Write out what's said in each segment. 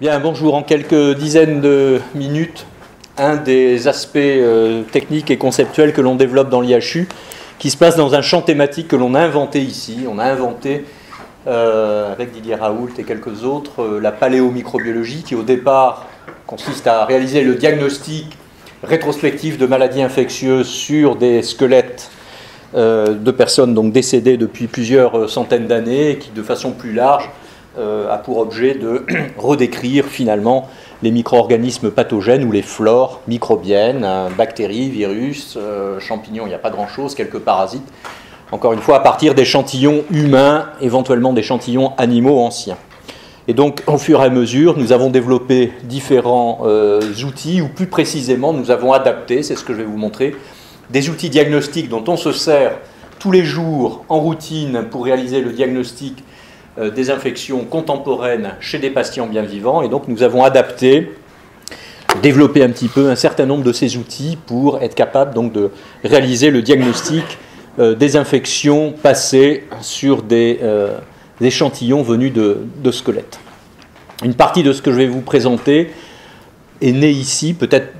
Bien, bonjour. En quelques dizaines de minutes, un des aspects techniques et conceptuels que l'on développe dans l'IHU, qui se place dans un champ thématique que l'on a inventé ici. On a inventé, avec Didier Raoult et quelques autres, la paléomicrobiologie, qui au départ consiste à réaliser le diagnostic rétrospectif de maladies infectieuses sur des squelettes de personnes donc décédées depuis plusieurs centaines d'années, et qui, de façon plus large, a pour objet de redécrire finalement les micro-organismes pathogènes ou les flores microbiennes, bactéries, virus, champignons, il n'y a pas grand-chose, quelques parasites, encore une fois à partir d'échantillons humains, éventuellement d'échantillons animaux anciens. Et donc au fur et à mesure, nous avons développé différents outils, ou plus précisément nous avons adapté, c'est ce que je vais vous montrer, des outils diagnostiques dont on se sert tous les jours en routine pour réaliser le diagnostic des infections contemporaines chez des patients bien vivants. Et donc nous avons adapté, développé un petit peu un certain nombre de ces outils pour être capable donc de réaliser le diagnostic des infections passées sur des échantillons venus de squelettes. Une partie de ce que je vais vous présenter est née ici, peut-être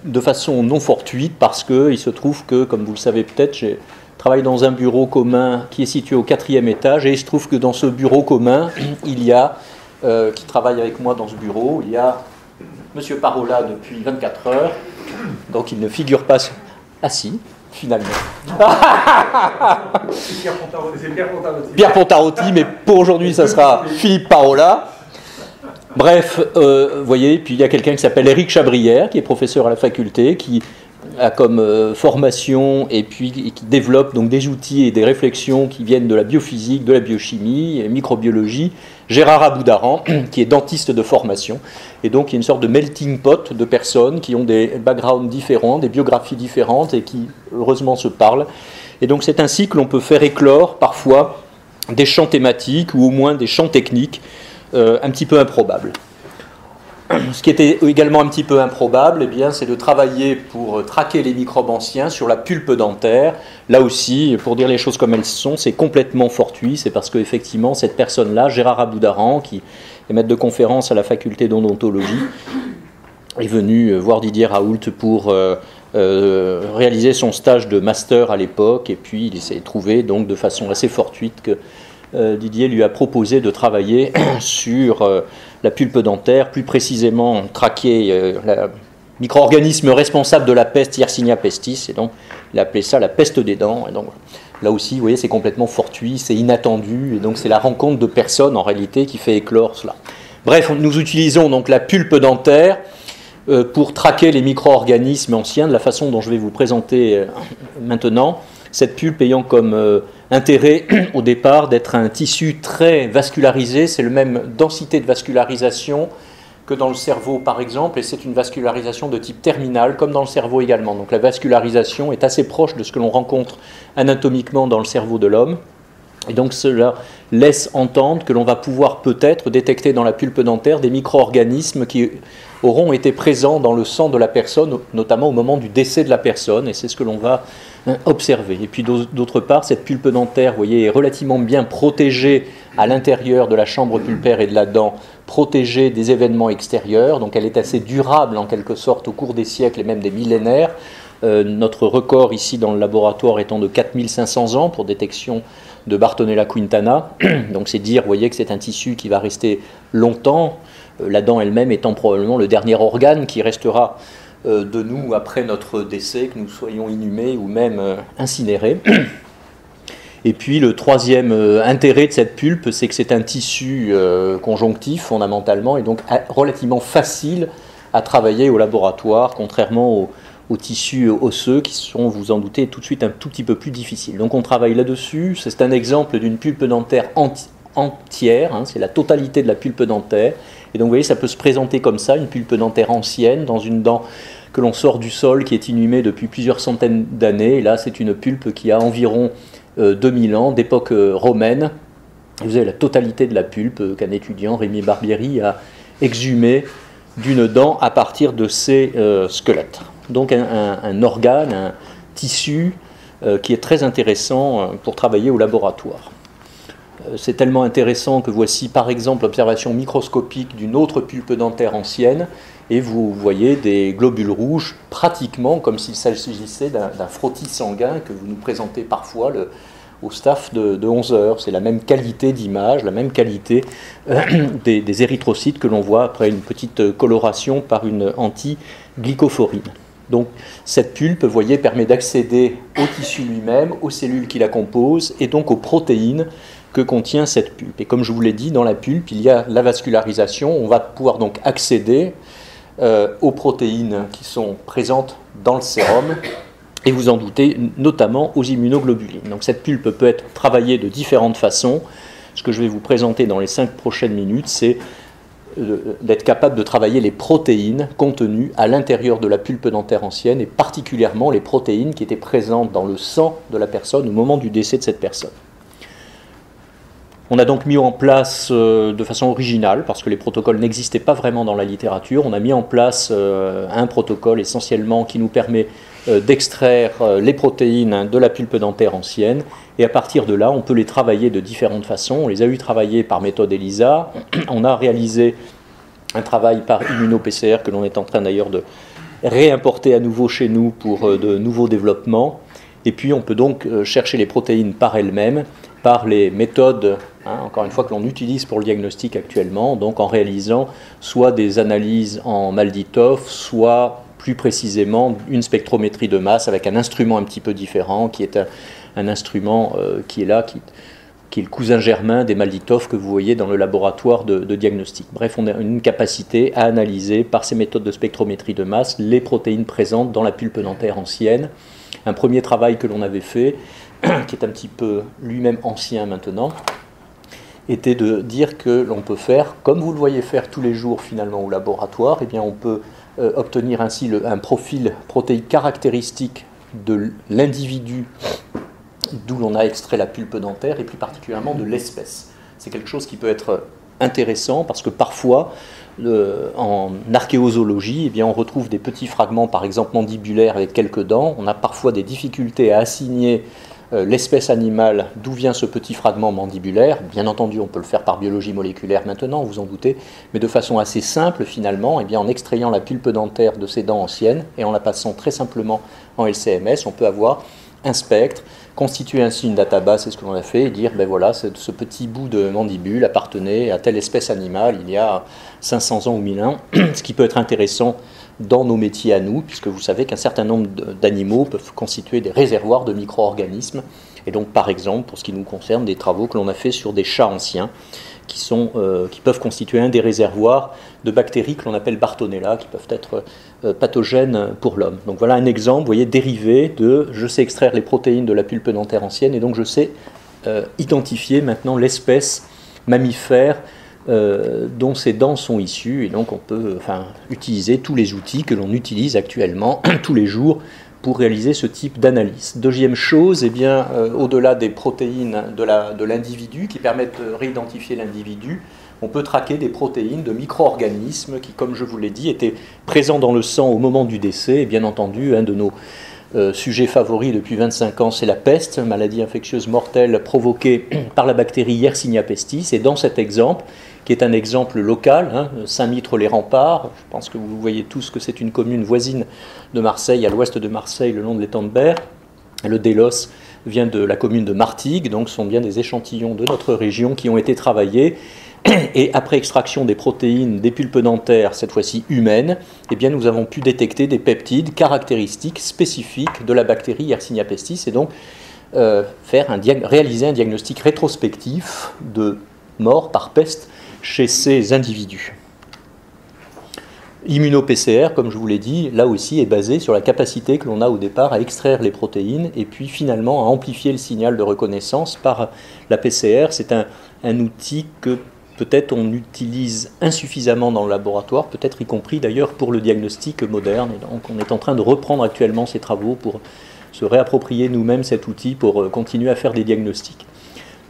de façon non fortuite, parce qu'il se trouve que, comme vous le savez peut-être, j'ai travaille dans un bureau commun qui est situé au 4e étage, et il se trouve que dans ce bureau commun, il y a, qui travaille avec moi dans ce bureau, il y a M. Parola depuis 24 heures, donc il ne figure pas assis, finalement. C'est Pierre Pontarotti, mais pour aujourd'hui, ça sera Philippe Parola. Bref, vous voyez, puis il y a quelqu'un qui s'appelle Éric Chabrière, qui est professeur à la faculté, qui a comme formation et puis qui développe donc des outils et des réflexions qui viennent de la biophysique, de la biochimie, microbiologie. Gérard Aboudaran, qui est dentiste de formation. Et donc il y a une sorte de melting pot de personnes qui ont des backgrounds différents, des biographies différentes et qui heureusement se parlent. Et donc c'est ainsi que l'on peut faire éclore parfois des champs thématiques ou au moins des champs techniques un petit peu improbables. Ce qui était également un petit peu improbable, eh bien, c'est de travailler pour traquer les microbes anciens sur la pulpe dentaire. Là aussi, pour dire les choses comme elles sont, c'est complètement fortuit. C'est parce qu'effectivement, cette personne-là, Gérard Aboudaran, qui est maître de conférence à la faculté d'odontologie, est venu voir Didier Raoult pour réaliser son stage de master à l'époque. Et puis, il s'est trouvé donc de façon assez fortuite que Didier lui a proposé de travailler sur la pulpe dentaire, plus précisément traquer le micro-organisme responsable de la peste, Yersinia pestis, et donc il a appelé ça la peste des dents. Et donc là aussi, vous voyez, c'est complètement fortuit, c'est inattendu, et donc c'est la rencontre de personnes en réalité qui fait éclore cela. Bref, nous utilisons donc la pulpe dentaire pour traquer les micro-organismes anciens de la façon dont je vais vous présenter maintenant. Cette pulpe ayant comme intérêt au départ d'être un tissu très vascularisé, c'est la même densité de vascularisation que dans le cerveau par exemple, et c'est une vascularisation de type terminal, comme dans le cerveau également. Donc la vascularisation est assez proche de ce que l'on rencontre anatomiquement dans le cerveau de l'homme, et donc cela laisse entendre que l'on va pouvoir peut-être détecter dans la pulpe dentaire des micro-organismes qui auront été présents dans le sang de la personne, notamment au moment du décès de la personne, et c'est ce que l'on va observer. Et puis d'autre part, cette pulpe dentaire, vous voyez, est relativement bien protégée à l'intérieur de la chambre pulpaire et de la dent, protégée des événements extérieurs, donc elle est assez durable en quelque sorte au cours des siècles et même des millénaires. Notre record ici dans le laboratoire étant de 4500 ans pour détection de Bartonella quintana, donc c'est dire, vous voyez, que c'est un tissu qui va rester longtemps, la dent elle-même étant probablement le dernier organe qui restera de nous après notre décès, que nous soyons inhumés ou même incinérés. Et puis le troisième intérêt de cette pulpe, c'est que c'est un tissu conjonctif fondamentalement, et donc relativement facile à travailler au laboratoire, contrairement aux tissus osseux qui sont, vous en doutez, tout de suite un tout petit peu plus difficiles. Donc on travaille là-dessus. C'est un exemple d'une pulpe dentaire entière, c'est la totalité de la pulpe dentaire. Et donc vous voyez, ça peut se présenter comme ça, une pulpe dentaire ancienne, dans une dent que l'on sort du sol, qui est inhumée depuis plusieurs centaines d'années. Et là, c'est une pulpe qui a environ 2000 ans, d'époque romaine. Vous avez la totalité de la pulpe qu'un étudiant, Rémi Barbieri, a exhumée d'une dent à partir de ces squelettes. Donc un organe, un tissu qui est très intéressant pour travailler au laboratoire. C'est tellement intéressant que voici par exemple l'observation microscopique d'une autre pulpe dentaire ancienne, et vous voyez des globules rouges pratiquement comme s'il s'agissait d'un frottis sanguin que vous nous présentez parfois au staff de 11 heures. C'est la même qualité d'image, la même qualité des érythrocytes que l'on voit après une petite coloration par une anti-glycophorine. Donc cette pulpe, vous voyez, permet d'accéder au tissu lui-même, aux cellules qui la composent et donc aux protéines que contient cette pulpe. Et comme je vous l'ai dit, dans la pulpe, il y a la vascularisation. On va pouvoir donc accéder aux protéines qui sont présentes dans le sérum, et vous en doutez, notamment aux immunoglobulines. Donc cette pulpe peut être travaillée de différentes façons. Ce que je vais vous présenter dans les 5 prochaines minutes, c'est d'être capable de travailler les protéines contenues à l'intérieur de la pulpe dentaire ancienne, et particulièrement les protéines qui étaient présentes dans le sang de la personne au moment du décès de cette personne. On a donc mis en place de façon originale, parce que les protocoles n'existaient pas vraiment dans la littérature, on a mis en place un protocole essentiellement qui nous permet d'extraire les protéines de la pulpe dentaire ancienne, et à partir de là, on peut les travailler de différentes façons. On les a eu travaillés par méthode ELISA, on a réalisé un travail par immuno-PCR que l'on est en train d'ailleurs de réimporter à nouveau chez nous pour de nouveaux développements, et puis on peut donc chercher les protéines par elles-mêmes, par les méthodes, encore une fois, que l'on utilise pour le diagnostic actuellement, donc en réalisant soit des analyses en MALDI-TOF, soit plus précisément une spectrométrie de masse avec un instrument un petit peu différent, qui est un instrument qui est là, qui est le cousin germain des MALDI-TOF que vous voyez dans le laboratoire de diagnostic. Bref, on a une capacité à analyser par ces méthodes de spectrométrie de masse les protéines présentes dans la pulpe dentaire ancienne. Un premier travail que l'on avait fait, qui est un petit peu lui-même ancien maintenant, était de dire que l'on peut faire, comme vous le voyez faire tous les jours finalement au laboratoire, eh bien on peut obtenir ainsi un profil protéique caractéristique de l'individu d'où l'on a extrait la pulpe dentaire, et plus particulièrement de l'espèce. C'est quelque chose qui peut être intéressant parce que parfois, en archéozoologie, eh bien, on retrouve des petits fragments, par exemple mandibulaires avec quelques dents. On a parfois des difficultés à assigner l'espèce animale d'où vient ce petit fragment mandibulaire. Bien entendu, on peut le faire par biologie moléculaire maintenant, vous en doutez, mais de façon assez simple finalement, eh bien, en extrayant la pulpe dentaire de ces dents anciennes et en la passant très simplement en LCMS, on peut avoir un spectre, constituer ainsi une database, c'est ce que l'on a fait, et dire, ben voilà, ce petit bout de mandibule appartenait à telle espèce animale il y a 500 ans ou 1000 ans, ce qui peut être intéressant dans nos métiers à nous, puisque vous savez qu'un certain nombre d'animaux peuvent constituer des réservoirs de micro-organismes, et donc par exemple, pour ce qui nous concerne, des travaux que l'on a fait sur des chats anciens, qui peuvent constituer un des réservoirs de bactéries que l'on appelle Bartonella, qui peuvent être pathogènes pour l'homme. Donc voilà un exemple, vous voyez, dérivé de je sais extraire les protéines de la pulpe dentaire ancienne, et donc je sais identifier maintenant l'espèce mammifère dont ces dents sont issues, et donc on peut utiliser tous les outils que l'on utilise actuellement tous les jours pour réaliser ce type d'analyse. Deuxième chose, eh bien, au-delà des protéines de l'individu qui permettent de réidentifier l'individu, on peut traquer des protéines de micro-organismes qui, comme je vous l'ai dit, étaient présents dans le sang au moment du décès. Et bien entendu, un de nos sujets favoris depuis 25 ans, c'est la peste, maladie infectieuse mortelle provoquée par la bactérie Yersinia pestis. Et dans cet exemple, qui est un exemple local, Saint-Mitre-les-Remparts, je pense que vous voyez tous que c'est une commune voisine de Marseille, à l'ouest de Marseille, le long de l'étang de Berre. Le délos vient de la commune de Martigues, donc ce sont bien des échantillons de notre région qui ont été travaillés. Et après extraction des protéines des pulpes dentaires, cette fois-ci humaines, eh bien nous avons pu détecter des peptides caractéristiques spécifiques de la bactérie Yersinia pestis, et donc réaliser un diagnostic rétrospectif de mort par peste chez ces individus. Immuno-PCR, comme je vous l'ai dit, là aussi est basé sur la capacité que l'on a au départ à extraire les protéines et puis finalement à amplifier le signal de reconnaissance par la PCR. C'est un outil que peut-être on utilise insuffisamment dans le laboratoire, peut-être y compris d'ailleurs pour le diagnostic moderne. Et donc on est en train de reprendre actuellement ces travaux pour se réapproprier nous-mêmes cet outil pour continuer à faire des diagnostics.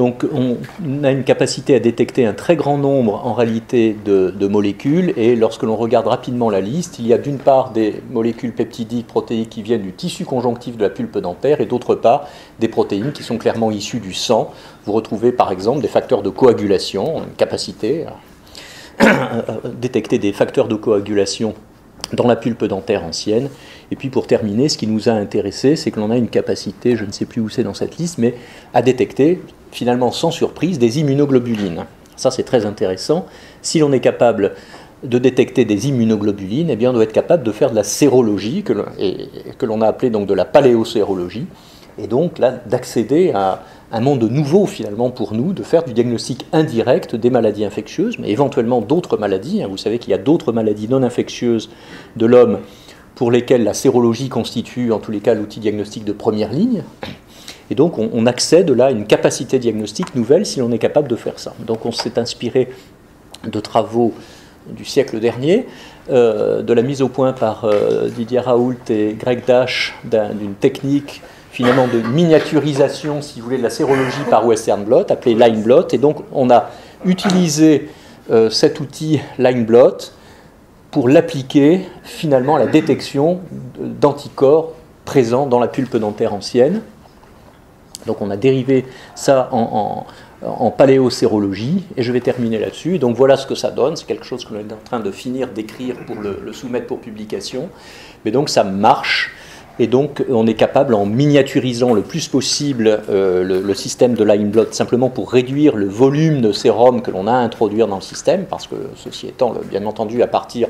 Donc on a une capacité à détecter un très grand nombre en réalité de molécules, et lorsque l'on regarde rapidement la liste, il y a d'une part des molécules peptidiques, protéiques qui viennent du tissu conjonctif de la pulpe dentaire, et d'autre part des protéines qui sont clairement issues du sang. Vous retrouvez par exemple des facteurs de coagulation, une capacité à détecter des facteurs de coagulation dans la pulpe dentaire ancienne. Et puis pour terminer, ce qui nous a intéressé, c'est que l'on a une capacité, je ne sais plus où c'est dans cette liste, mais à détecter finalement sans surprise des immunoglobulines. Ça c'est très intéressant. Si l'on est capable de détecter des immunoglobulines, eh bien on doit être capable de faire de la sérologie, que l'on a appelé donc de la paléosérologie, et donc là d'accéder à un monde nouveau finalement pour nous, de faire du diagnostic indirect des maladies infectieuses, mais éventuellement d'autres maladies. Vous savez qu'il y a d'autres maladies non infectieuses de l'homme pour lesquelles la sérologie constitue en tous les cas l'outil diagnostique de première ligne. Et donc on accède là à une capacité diagnostique nouvelle si l'on est capable de faire ça. Donc on s'est inspiré de travaux du siècle dernier, de la mise au point par Didier Raoult et Greg Dash d'une technique finalement de miniaturisation, si vous voulez, de la sérologie par Western blot, appelée line blot. Et donc on a utilisé cet outil line blot pour l'appliquer finalement à la détection d'anticorps présents dans la pulpe dentaire ancienne. Donc on a dérivé ça en paléosérologie, et je vais terminer là-dessus. Donc voilà ce que ça donne, c'est quelque chose que l'on est en train de finir d'écrire pour le soumettre pour publication. Mais donc ça marche. Et donc, on est capable, en miniaturisant le plus possible le système de line blot, simplement pour réduire le volume de sérum que l'on a à introduire dans le système, parce que, ceci étant, bien entendu, à partir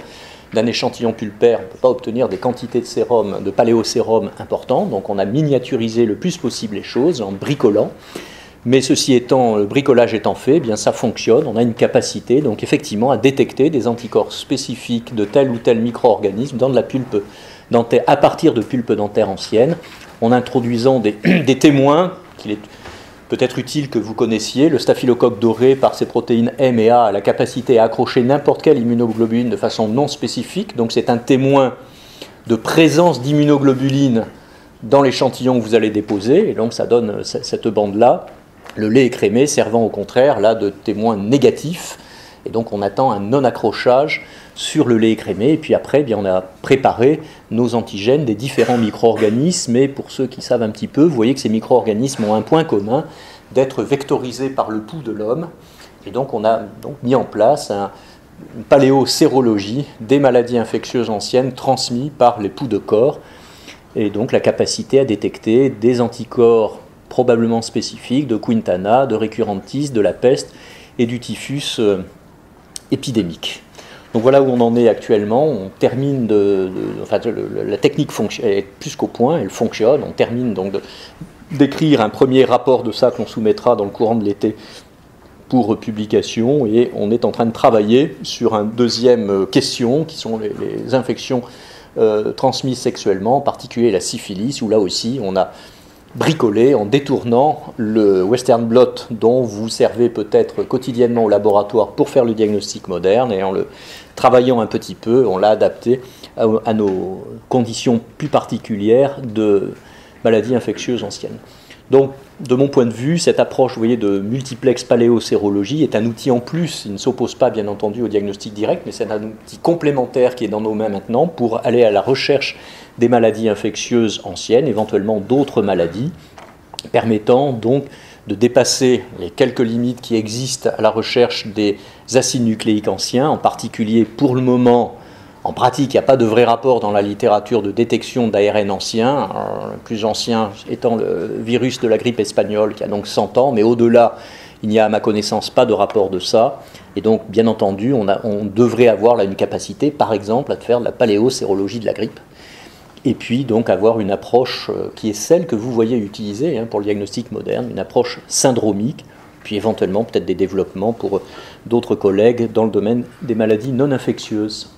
d'un échantillon pulpaire, on ne peut pas obtenir des quantités de sérum, de paléosérum importantes. Donc, on a miniaturisé le plus possible les choses en bricolant. Mais ceci étant, le bricolage étant fait, eh bien ça fonctionne. On a une capacité, donc effectivement, à détecter des anticorps spécifiques de tel ou tel micro-organisme dans de la pulpe dentaire, à partir de pulpe dentaire ancienne, en introduisant des témoins qu'il est peut-être utile que vous connaissiez. Le staphylocoque doré, par ses protéines M et A, a la capacité à accrocher n'importe quelle immunoglobuline de façon non spécifique. Donc c'est un témoin de présence d'immunoglobuline dans l'échantillon que vous allez déposer. Et donc ça donne cette bande-là. Le lait écrémé servant au contraire là de témoin négatif. Et donc on attend un non-accrochage sur le lait écrémé, et puis après, eh bien, on a préparé nos antigènes des différents micro-organismes, et pour ceux qui savent un petit peu, vous voyez que ces micro-organismes ont un point commun, d'être vectorisés par le pouls de l'homme, et donc on a donc mis en place une paléosérologie des maladies infectieuses anciennes transmises par les pouls de corps, et donc la capacité à détecter des anticorps probablement spécifiques de Quintana, de Recurrentis, de la peste et du typhus épidémique. Donc voilà où on en est actuellement. On termine la technique est plus qu'au point, elle fonctionne. On termine donc d'écrire un premier rapport de ça que l'on soumettra dans le courant de l'été pour publication, et on est en train de travailler sur une deuxième question qui sont les infections transmises sexuellement, en particulier la syphilis, où là aussi on a bricolé en détournant le Western blot dont vous servez peut-être quotidiennement au laboratoire pour faire le diagnostic moderne, et en le travaillant un petit peu, on l'a adapté à nos conditions plus particulières de maladies infectieuses anciennes. Donc, de mon point de vue, cette approche, vous voyez, de multiplex paléosérologie est un outil en plus. Il ne s'oppose pas, bien entendu, au diagnostic direct, mais c'est un outil complémentaire qui est dans nos mains maintenant pour aller à la recherche des maladies infectieuses anciennes, éventuellement d'autres maladies, permettant donc de dépasser les quelques limites qui existent à la recherche des acides nucléiques anciens, en particulier pour le moment. En pratique, il n'y a pas de vrai rapport dans la littérature de détection d'ARN ancien, le plus ancien étant le virus de la grippe espagnole qui a donc 100 ans, mais au-delà, il n'y a à ma connaissance pas de rapport de ça. Et donc, bien entendu, on devrait avoir là une capacité, par exemple, à faire de la paléosérologie de la grippe. Et puis, donc, avoir une approche qui est celle que vous voyez utilisée pour le diagnostic moderne, une approche syndromique, puis éventuellement peut-être des développements pour d'autres collègues dans le domaine des maladies non infectieuses.